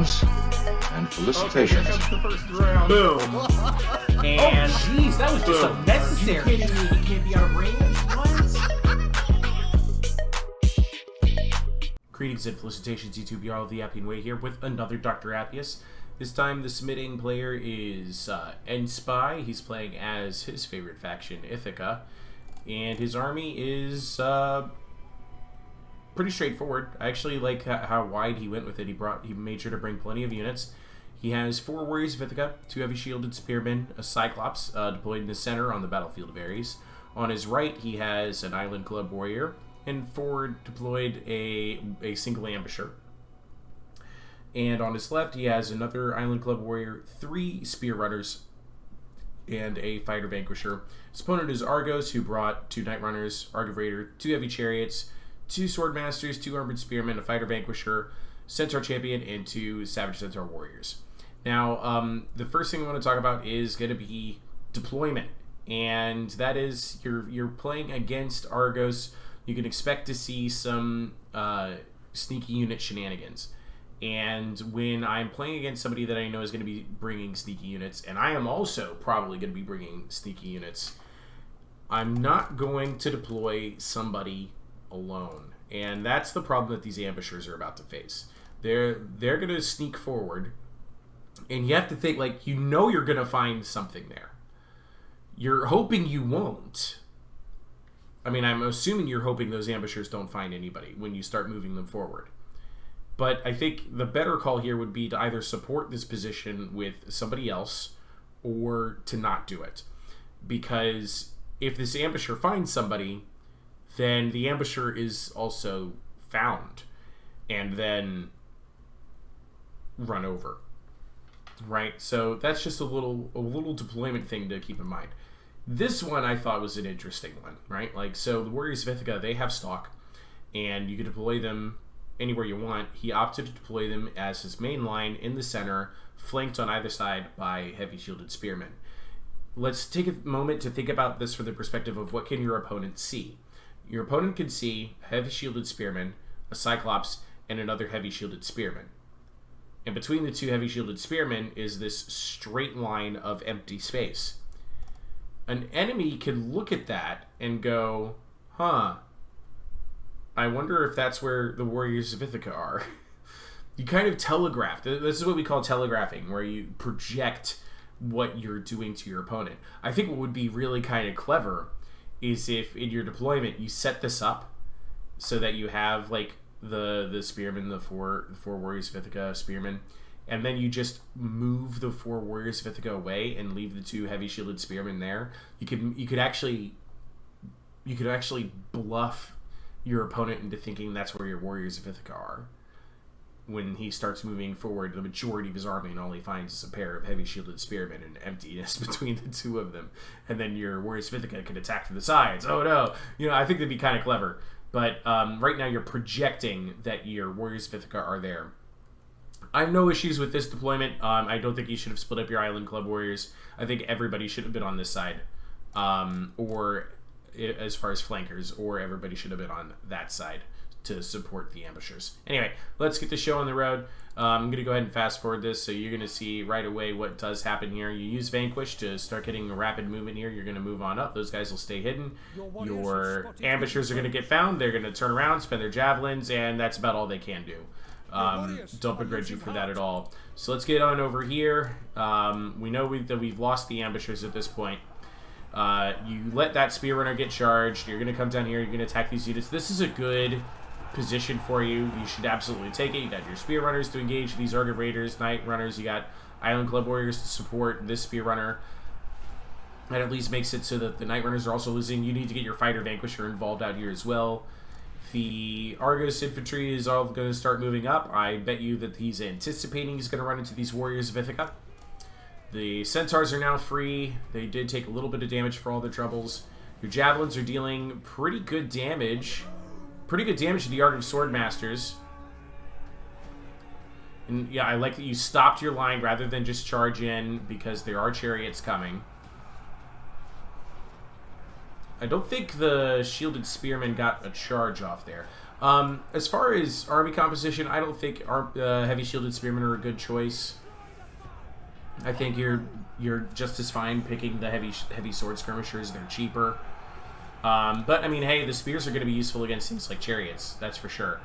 Congratulations and felicitations. Okay, here comes the first round. Boom. And Jeez, that was just Boom. unnecessary. You kidding me? You can't be out of range? What? Greetings and felicitations, YouTube. You're all the Appian Way here with another Dr. Appius. This time, the submitting player is N-Spy. He's playing as his favorite faction, Ithaca. And his army is pretty straightforward. I actually like how wide he went with it. He made sure to bring plenty of units. He has 4 warriors of Ithaca, 2 heavy shielded spearmen, a Cyclops deployed in the center on the battlefield of Ares. On his right, he has an Island Club warrior, and forward deployed a single ambusher. And on his left, he has another Island Club warrior, 3 spear runners, and a fighter vanquisher. His opponent is Argos, who brought 2 night runners, Argive Raider, 2 heavy chariots, 2 sword masters, 2 armored spearmen, a fighter vanquisher, centaur champion, and 2 savage centaur warriors. Now, the first thing I want to talk about is going to be deployment, and that is you're playing against Argos. You can expect to see some sneaky unit shenanigans. And when I'm playing against somebody that I know is going to be bringing sneaky units, and I am also probably going to be bringing sneaky units, I'm not going to deploy somebody alone. And that's the problem that these ambushers are about to face. They're going to sneak forward, and you have to think, like, you know you're going to find something there. You're hoping you won't. I mean, I'm assuming you're hoping those ambushers don't find anybody when you start moving them forward. But I think the better call here would be to either support this position with somebody else or to not do it. Because if this ambusher finds somebody, then the ambusher is also found and then run over. Right? So that's just a little deployment thing to keep in mind. This one I thought was an interesting one, right? Like, so the Warriors of Ithaca, they have stock, and you can deploy them anywhere you want. He opted to deploy them as his main line in the center, flanked on either side by heavy shielded spearmen. Let's take a moment to think about this from the perspective of what can your opponent see. Your opponent can see heavy shielded spearmen, a Cyclops, and another heavy shielded spearman. And between the 2 heavy shielded spearmen is this straight line of empty space. An enemy can look at that and go, huh, I wonder if that's where the Warriors of Ithaca are. You kind of telegraph. This is what we call telegraphing, where you project what you're doing to your opponent. I think what would be really kind of clever is if in your deployment you set this up so that you have like the spearmen, the four Warriors of Ithaca spearmen, and then you just move the 4 Warriors of Ithaca away and leave the 2 heavy shielded spearmen there. You could actually bluff your opponent into thinking that's where your Warriors of Ithaca are. When he starts moving forward, the majority of his army, and all he finds is a pair of heavy shielded spearmen and emptiness between the 2 of them. And then your Warriors of Ithaca can attack from the sides. Oh no! I think that'd be kind of clever. But right now you're projecting that your Warriors of Ithaca are there. I have no issues with this deployment. I don't think you should have split up your Island Club warriors. I think everybody should have been on this side. Or as far as flankers, or everybody should have been on that side to support the ambushers. Anyway, let's get the show on the road. I'm going to go ahead and fast forward this, so you're going to see right away what does happen here. You use Vanquish to start getting a rapid movement here. You're going to move on up. Those guys will stay hidden. Your ambushers are going to get found. They're going to turn around, spend their javelins, and that's about all they can do. Don't begrudge you for that at all. So let's get on over here. We know that we've lost the ambushers at this point. You let that spear runner get charged. You're going to come down here. You're going to attack these units. This is a good position for you. You should absolutely take it. You got your spear runners to engage these Argive Raiders, Night Runners. You got Island Club Warriors to support this spear runner. That at least makes it so that the Night Runners are also losing. You need to get your fighter vanquisher involved out here as well. The Argos infantry is all going to start moving up. I bet you that he's anticipating he's going to run into these Warriors of Ithaca. The centaurs are now free. They did take a little bit of damage for all their troubles. Your javelins are dealing pretty good damage. Pretty good damage to the Argive Swordmasters. And yeah, I like that you stopped your line rather than just charge in, because there are chariots coming. I don't think the shielded spearmen got a charge off there. As far as army composition, I don't think heavy shielded spearmen are a good choice. I think you're just as fine picking the heavy sword skirmishers. They're cheaper. But I mean, hey, the spears are going to be useful against things like chariots. That's for sure.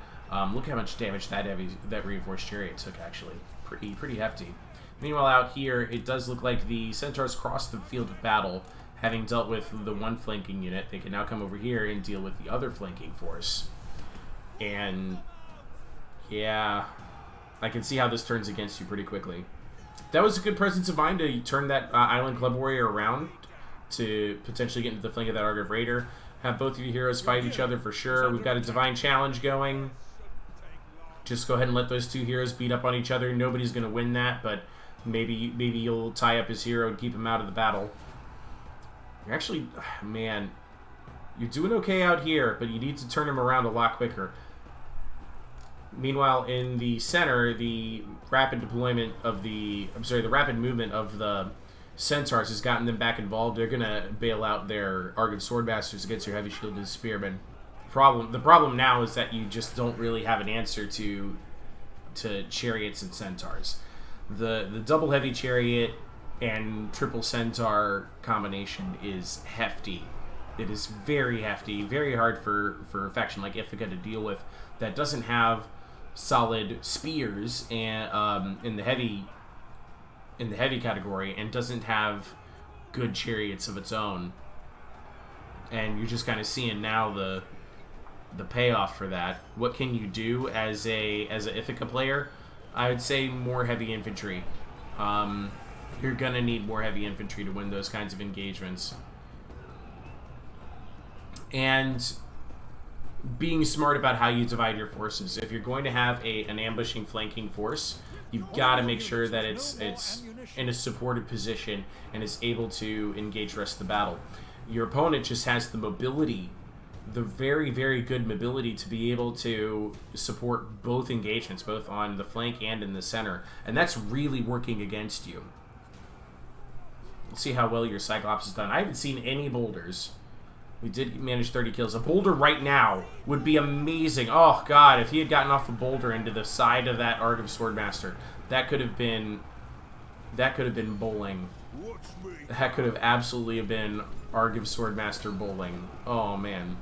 Look how much damage that reinforced chariot took. Actually, pretty hefty. Meanwhile, out here, it does look like the centaurs crossed the field of battle. Having dealt with the one flanking unit, they can now come over here and deal with the other flanking force. And yeah, I can see how this turns against you pretty quickly. That was a good presence of mind to turn that Island Club Warrior around to potentially get into the flank of that Argive Raider. Have both of your heroes fight each other for sure. We've got a Divine Challenge going. Just go ahead and let those two heroes beat up on each other. Nobody's going to win that, but maybe you'll tie up his hero and keep him out of the battle. You're actually, man, you're doing okay out here, but you need to turn him around a lot quicker. Meanwhile, in the center, the rapid movement of the centaurs has gotten them back involved. They're gonna bail out their Argive Swordmasters against your heavy shielded spearmen. The problem now is that you just don't really have an answer to chariots and centaurs. The double heavy chariot and triple centaur combination is hefty. It is very hefty, very hard for a faction like Ithaca to deal with that doesn't have solid spears and in the heavy category and doesn't have good chariots of its own. And you're just kind of seeing now the payoff for that. What can you do as a Ithaca player? I would say more heavy infantry. You're gonna need more heavy infantry to win those kinds of engagements. And being smart about how you divide your forces. If you're going to have an ambushing flanking force, you've got to make sure that it's in a supported position and is able to engage the rest of the battle. Your opponent just has the mobility, the very, very good mobility to be able to support both engagements, both on the flank and in the center, and that's really working against you. Let's see how well your Cyclops has done. I haven't seen any boulders. We did manage 30 kills. A boulder right now would be amazing. Oh, God, if he had gotten off a boulder into the side of that Argive Swordmaster, that could have been bowling. That could have absolutely been Argive Swordmaster bowling. Oh, man.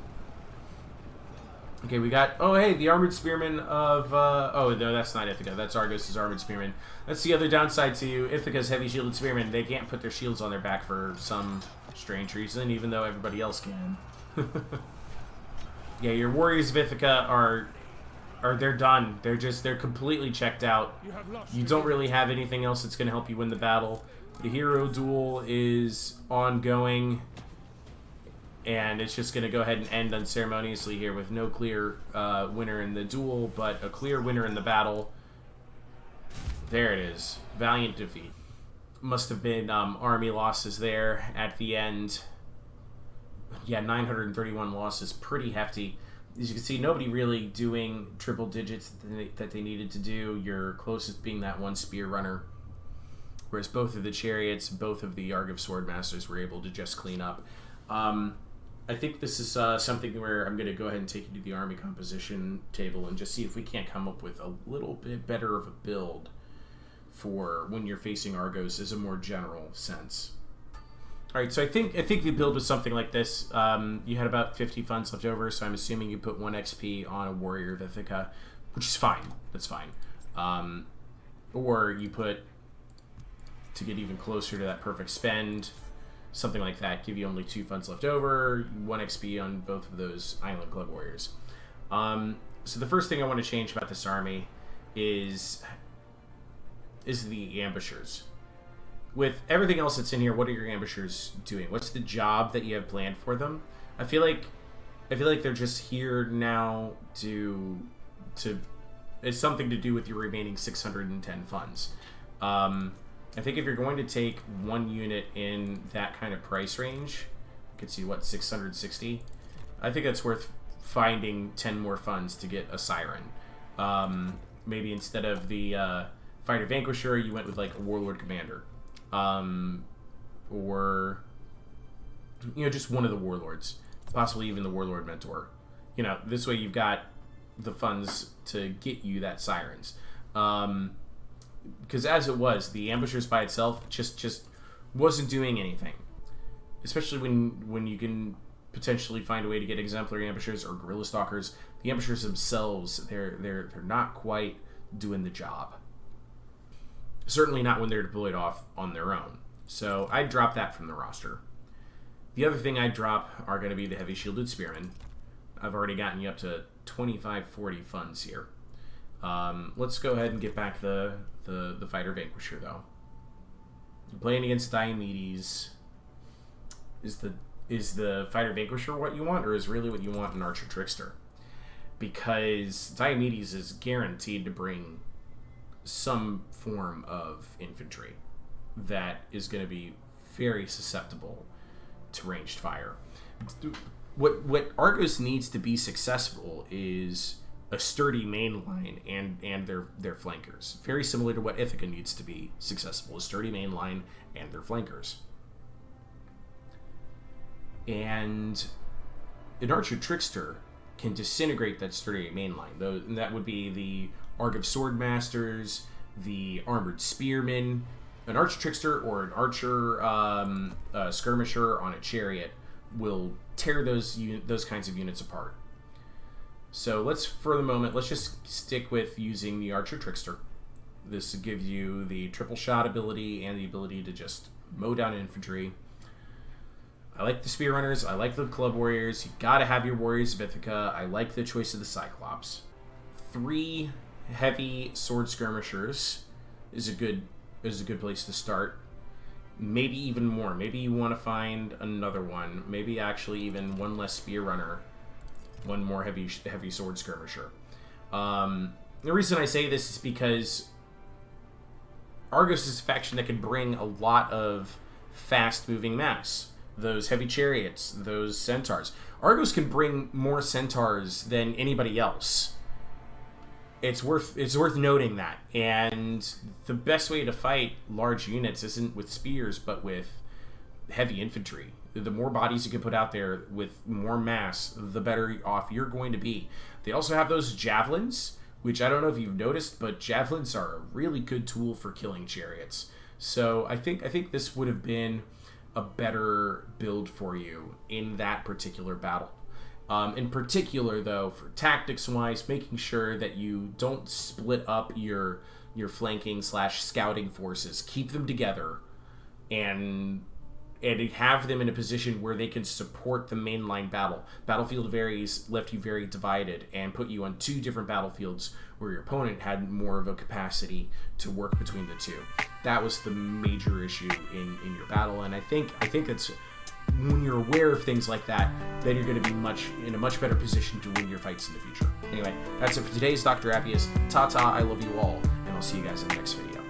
Okay, we got... Oh, hey, the Armored Spearmen of... oh, no, that's not Ithaca. That's Argos' Armored Spearmen. That's the other downside to Ithaca's Heavy Shielded Spearmen. They can't put their shields on their back for some strange reason, even though everybody else can. Yeah, your Warriors of Ithaca they're done. They're completely checked out. You don't really have anything else that's going to help you win the battle. The hero duel is ongoing, and it's just going to go ahead and end unceremoniously here with no clear winner in the duel, but a clear winner in the battle. There it is. Valiant defeat. Must have been army losses there at the end. Yeah, 931 losses. Pretty hefty. As you can see, nobody really doing triple digits that they needed to do. Your closest being that one spear runner. Whereas both of the chariots, both of the Argive Swordmasters were able to just clean up. I think this is something where I'm going to go ahead and take you to the army composition table and just see if we can't come up with a little bit better of a build for when you're facing Argos as a more general sense. Alright, so I think the build was something like this. You had about 50 funds left over, so I'm assuming you put 1 XP on a Warrior of Ithaca, which is fine. That's fine. Or you put, to get even closer to that perfect spend, something like that, give you only 2 funds left over, 1 XP on both of those Island Club Warriors. So the first thing I want to change about this army is the ambushers. With everything else that's in here, what are your ambushers doing? What's the job that you have planned for them? I feel like they're just here now to it's something to do with your remaining 610 funds. I think if you're going to take one unit in that kind of price range, you can see what, 660. I think that's worth finding 10 more funds to get a Siren. Maybe instead of the Fighter Vanquisher, you went with like a Warlord Commander. Or, you know, just one of the Warlords. Possibly even the Warlord Mentor. You know, this way you've got the funds to get you that sirens. Because as it was, the ambushers by itself just wasn't doing anything. Especially when you can potentially find a way to get exemplary ambushers or guerrilla stalkers. The ambushers themselves, they're not quite doing the job. Certainly not when they're deployed off on their own. So I'd drop that from the roster. The other thing I'd drop are going to be the heavy shielded spearmen. I've already gotten you up to 25-40 funds here. Let's go ahead and get back the fighter vanquisher though. Playing against Diomedes, is the fighter vanquisher what you want, or is really what you want an archer trickster? Because Diomedes is guaranteed to bring some form of infantry that is going to be very susceptible to ranged fire. What Argos needs to be successful is a sturdy main line and their flankers. Very similar to what Ithaca needs to be successful, a sturdy main line and their flankers. And an archer trickster can disintegrate that sturdy main line. And that would be the Argive Swordmasters, the Armored Spearmen. An archer trickster or an archer skirmisher on a chariot will tear those kinds of units apart. So for the moment, let's just stick with using the archer trickster. This gives you the triple shot ability and the ability to just mow down infantry. I like the spear runners. I like the club warriors. You gotta have your warriors of Ithaca. I like the choice of the Cyclops. 3 heavy sword skirmishers is a good place to start. Maybe even more. Maybe you want to find another one. Maybe actually even one less spear runner, one more heavy sword skirmisher. The reason I say this is because Argos is a faction that can bring a lot of fast-moving mass. Those heavy chariots, those centaurs. Argos can bring more centaurs than anybody else. It's worth noting that. And the best way to fight large units isn't with spears, but with heavy infantry. The more bodies you can put out there with more mass, the better off you're going to be. They also have those javelins, which I don't know if you've noticed, but javelins are a really good tool for killing chariots. So I think this would have been a better build for you in that particular battle. In particular, though, for tactics-wise, making sure that you don't split up your flanking/scouting forces. Keep them together and have them in a position where they can support the mainline battle. Battlefield of Ares left you very divided and put you on 2 different battlefields where your opponent had more of a capacity to work between the 2. That was the major issue in your battle, and I think that's when you're aware of things like that, then you're going to be in a much better position to win your fights in the future. Anyway, that's it for today's Dr. Appius. Ta-ta, I love you all, and I'll see you guys in the next video.